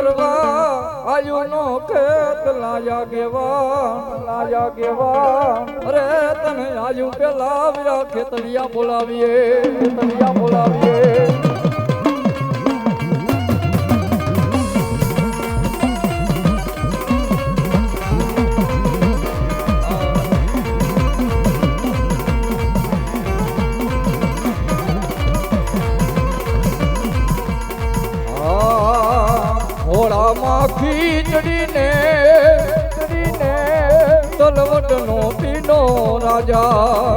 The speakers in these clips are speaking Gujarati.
કરવા આયુનો ખેત લાયા ગેવા અરે તને આયુ પેલા આવ્યા ખેતલિયા બોલાવીએ ખીચડીને તલવટનો પીનો રાજા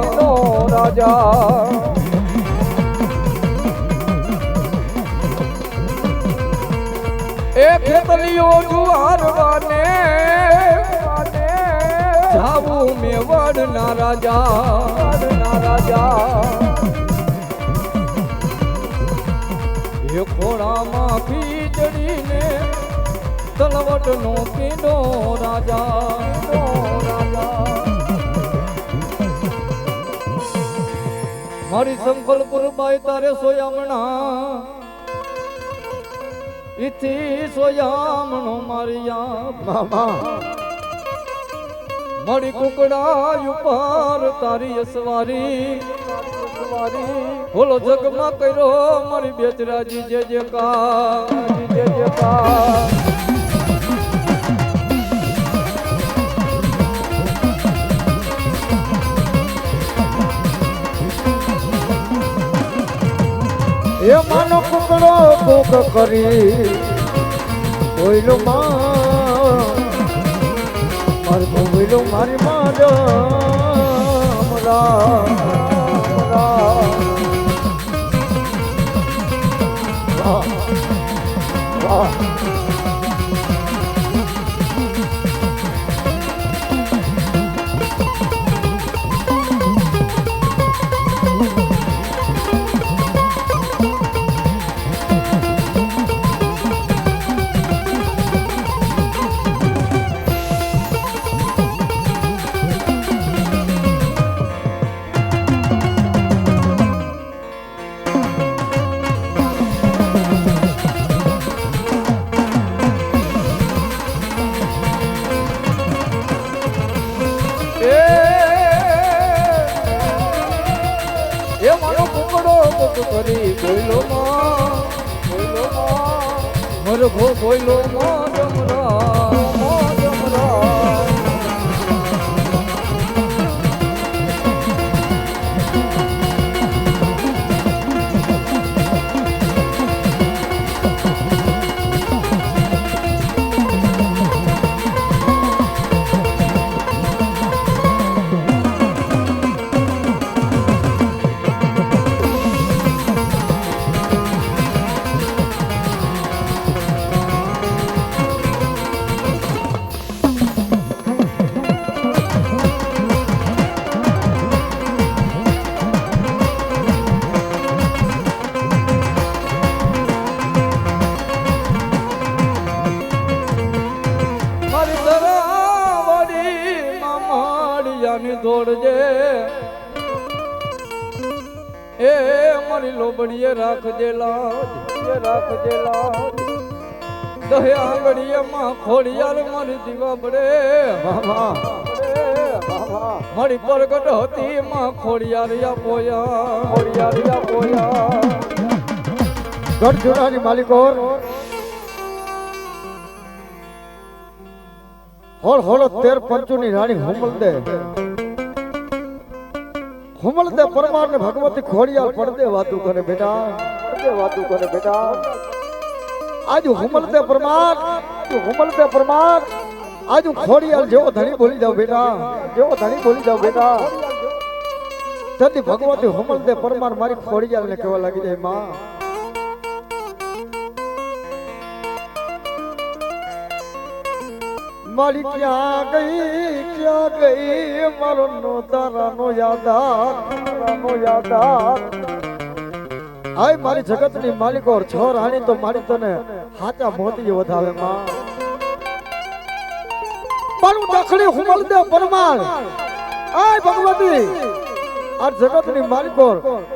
એ ખેતલીઓ જુવારવાને જાવું મેવાડના રાજા એ ખોળામાં ખીચડીને તલવટનો પીનો રાજા મારી સંકલ્પુર બાઈ તારે સોયામણા ઇથી સોયામણો મારિયા મામા મારી કુકડા ઉપર તારી અસવારી બોલો જગમાં કર્યો મારી બેચરાજી જે કા એ માનો કુકડો કુક કરી કોઈલો મારી કોઈલો મારી કરી બોલો મરઘો બોલો દોડજે એ મારી લોબડીએ રાખજે લાજ દહે આંગળીએમાં ખોડિયાર મારી દીવા બડે મારી પ્રગટ હતી માં ખોડિયારિયા પોયા ગઢ જુનાની માલિકો હોળ 13 પંચુની રાણી હુમલદે પરમાર ને ભગવતી ખોડિયાર પડદે વાતું કરે બેટા આજ હુમલદે પરમાર આજ ખોડિયાર જેવો ધણી બોલી જાવ બેટા તેથી ભગવતી હુમલદે પરમાર મારી ખોડિયાર ને કહેવા લાગી જાય માં મારી ક્યાં ગઈ મારો નો તારાનો યાદ આય મારી જગતની માલિકો છ રાણી તો મારી તને હાચા મોતી વધાવે માં મારું દખડી હુમલદે પરમાર આય ભગવતી આ જગતની માલિકો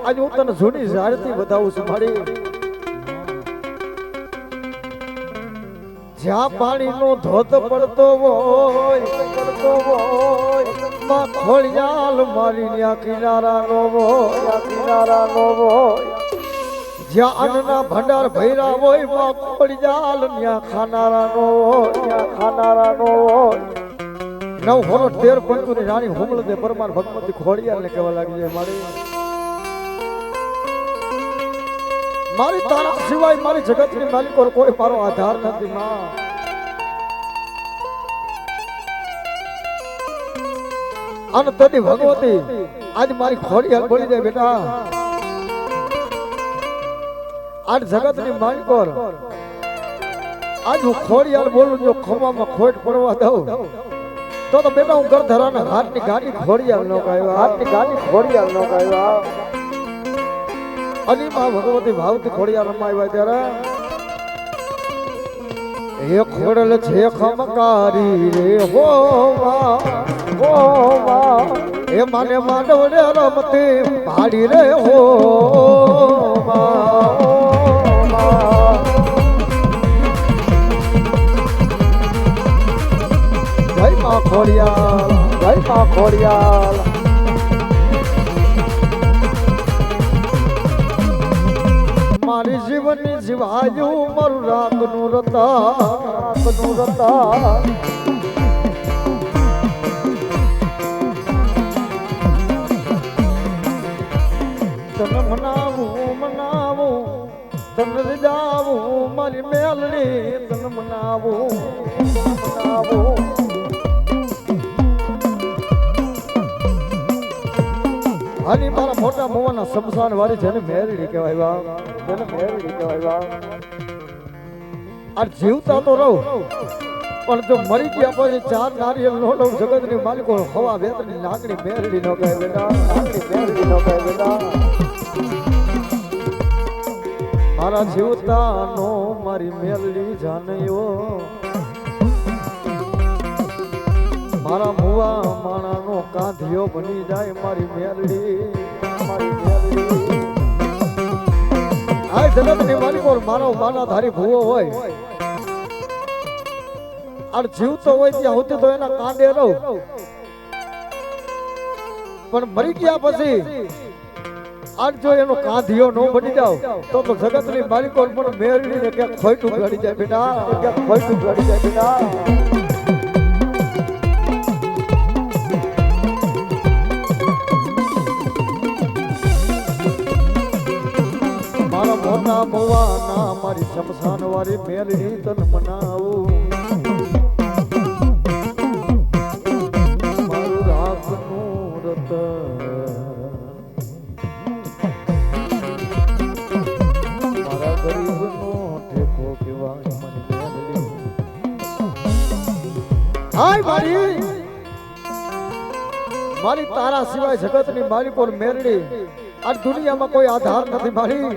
આજ હું તને જૂની ઝાડથી વધાવું છું મારી જ્યાં પાણીનો ધોધ પડતો હોય માં ખોડિયાલ મારી ન્યા કિનારાનો હોય જ્યાં અન્નના ભંડાર ભૈરા હોય માં ખોડિયાલ ન્યા ખાનારાનો હોય નવ હોરો 13 પંતુની રાણી હુમલ દે પરમાર ભગવતી ખોડિયાલ ને કહેવા લાગી જાય મારી તારા સિવાય મારી જગતની માલિકો કોઈ મારો આધાર નથી માં અને તદી ભગવતી આજ મારી ખોડિયાલ બોલી દે બેટા આજ જગતની માલિકો આજ હું ખોડિયાલ બોલું જો ખવામાં ખોટ પડવા દઉં તો બેટા હું ઘર ધરાના હાથની ગાડી ખોડિયાલ નો કાયવા અલીમાં ભગવતી ભાવતી ખોડિયાર રમાવ્યા ત્યારે એ ખોડલ છે ખમકારી રે હોવા એ માને માંડવડે રમતી પાડી રે જય માં ખોડિયાલ મારી જીવનની જીવાયું મારું રાતનું રતા તને મનાવું તને રજાવું મારી મેલડી તને મનાવું હાલી મારા મોટા મોવાના શમશાન વાળી જેને મેલડી કહેવાય આ જીવતા તો રહું પણ જો મરી ગયા પછી 4 નારિયેળ નો લઉં જગતની માલિકો હવા વેતની લાકડી મેલડી નો કહે બેટા મારા જીવતા નો મારી મેલડી જાનયો મારા મુવા માણા નો કાંધિયો બની જાય મારી મેલડી આ જગતની માલિકો મારો માના ધારી ભૂવો હોય આ જીવતો હોય ત્યાં હોતી તો એના કાંડે રહું પણ મરી ગયા પછી આજ જો એનો કાંધિયો નો બની જાવ તો જગતની માલિકો પણ મેળવીને ક્યાંક ખોટું ઘડી જાય બેટા મોટા મોવાના મારી શમશાન વાળી મેલડી તન મનાવું મારું રાખનું રત મારા ગરીબનો ઠેકો કહેવાય મારી મેલડી હાય મારી તારા સિવાય જગતની માલિકો મેલડી આ દુનિયામાં કોઈ આધાર નથી મારી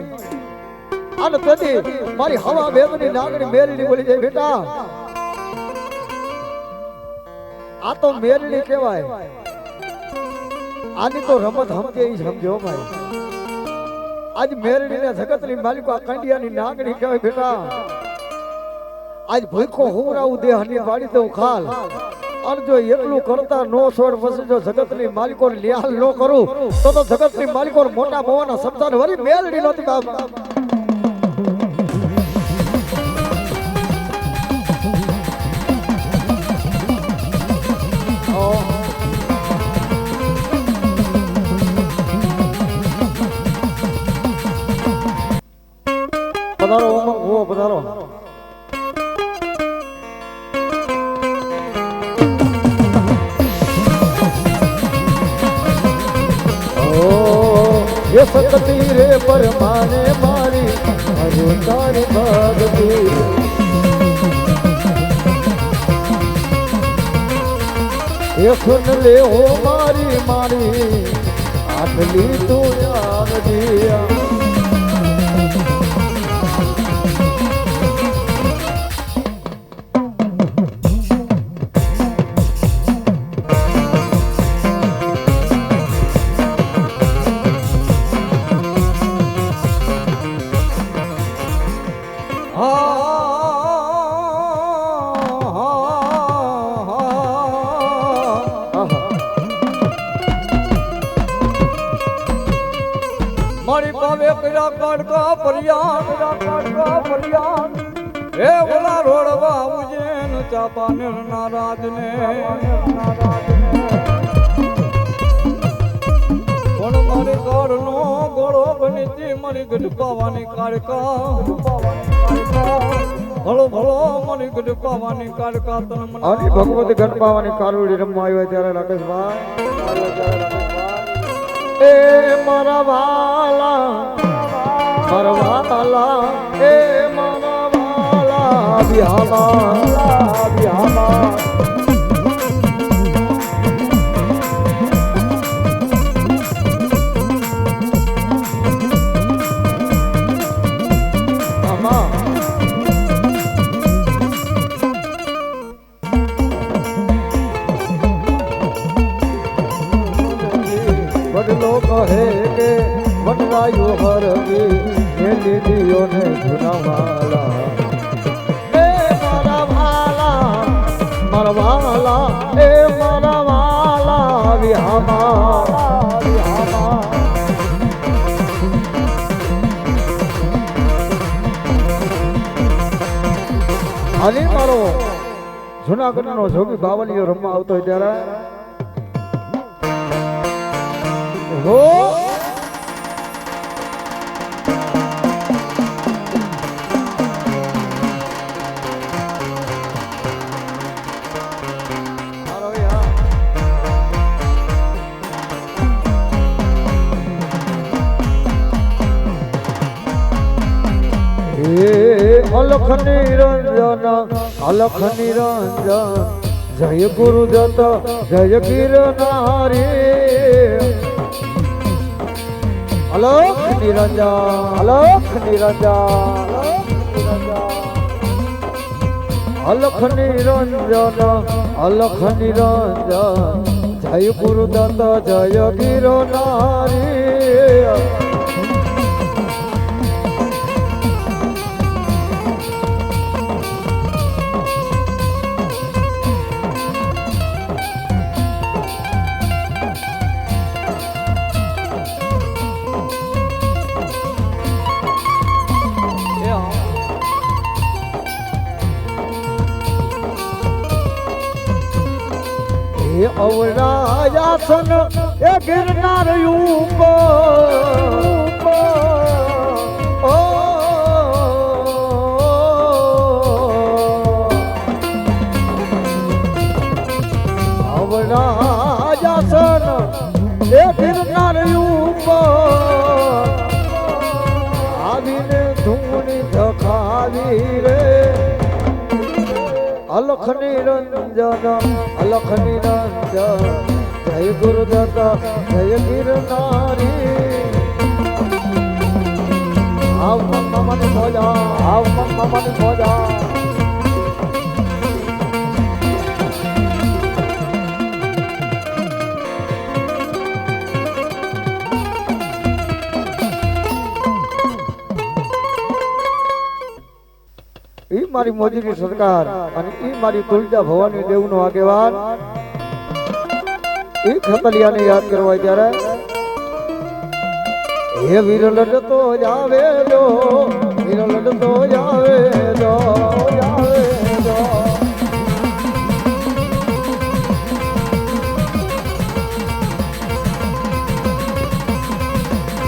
અને તેથી મારી હવા વેદની લાગણી મેલડી બોલી જાય બેટા આ તો મેલડી કહેવાય આની તો રમત સમજે ઈ સમજો ભાઈ આજ મેલડીને જગતની માલિકો આ કંડિયાની નાગણી કહેવાય બેટા આજ ભૂખો હુરાવું દેહની વાડી દઉં ખાલ અને જો એટલું કરતા નો છોડ પછી જો જગતની માલિકો લ્યાલ નો કરું તો જગતની માલિકો મોટા મોવાના શબ્દ વળી મેલડી નહોતી બાપ પધારો પધારો ये सकती रे परमाने मारी हरो तारी भगती ये सुन ले हो मारी मारी आटली तू याद दिया મારી પાવે કર્યા કાડકા ફરિયાદ હે ઓલા રોડવા ઉજેન ચાપાનેર ના રાજને પણ મારી કાળનો ગોળો બનીતી મારી ગઢપાવાની કાડકા ભલો ભલો મારી ગઢપાવાની કાડકા તન મને અને ભગવતી ગઢપાવાની કારુડી રમવા આવ્યા ત્યારે રાકેશભાઈ એ મારા વાલા એ મારા વાલા બિહામા બદલો કહે કે વટરાયું હરવી એ લીધીઓ ને જુનાવાલા એ મારા વાલા એ મારા વાલા વિહામા અને મારો જુનાગઢ નો જોગી બાવલીઓ રમવા આવતો હોય ત્યારે હો અલખ નિરંજન જય ગુરુદત્ત જય ગિરનારી અલખ નિરંજન અલખ નિરંજન જય ગુરુદત્ત જય ગિરનારી અવરાયાસન એ ગિરનાર અવરાયાસન એ ગિરનાર આવીને ધૂણી ધખાવી રે અલખ નિરંજન જય ગુરુદત્ત જય ગિરનારી આવ મમ્માની મોજા ઈ મારી મોજીની સરકાર અને ઈ મારી તુલજા ભવાની દેવનો આગેવાન ઈ ખતલિયાને યાદ કરવા ત્યારે હે વીર લડતો જાવે જો વીર લડતો જાવે જો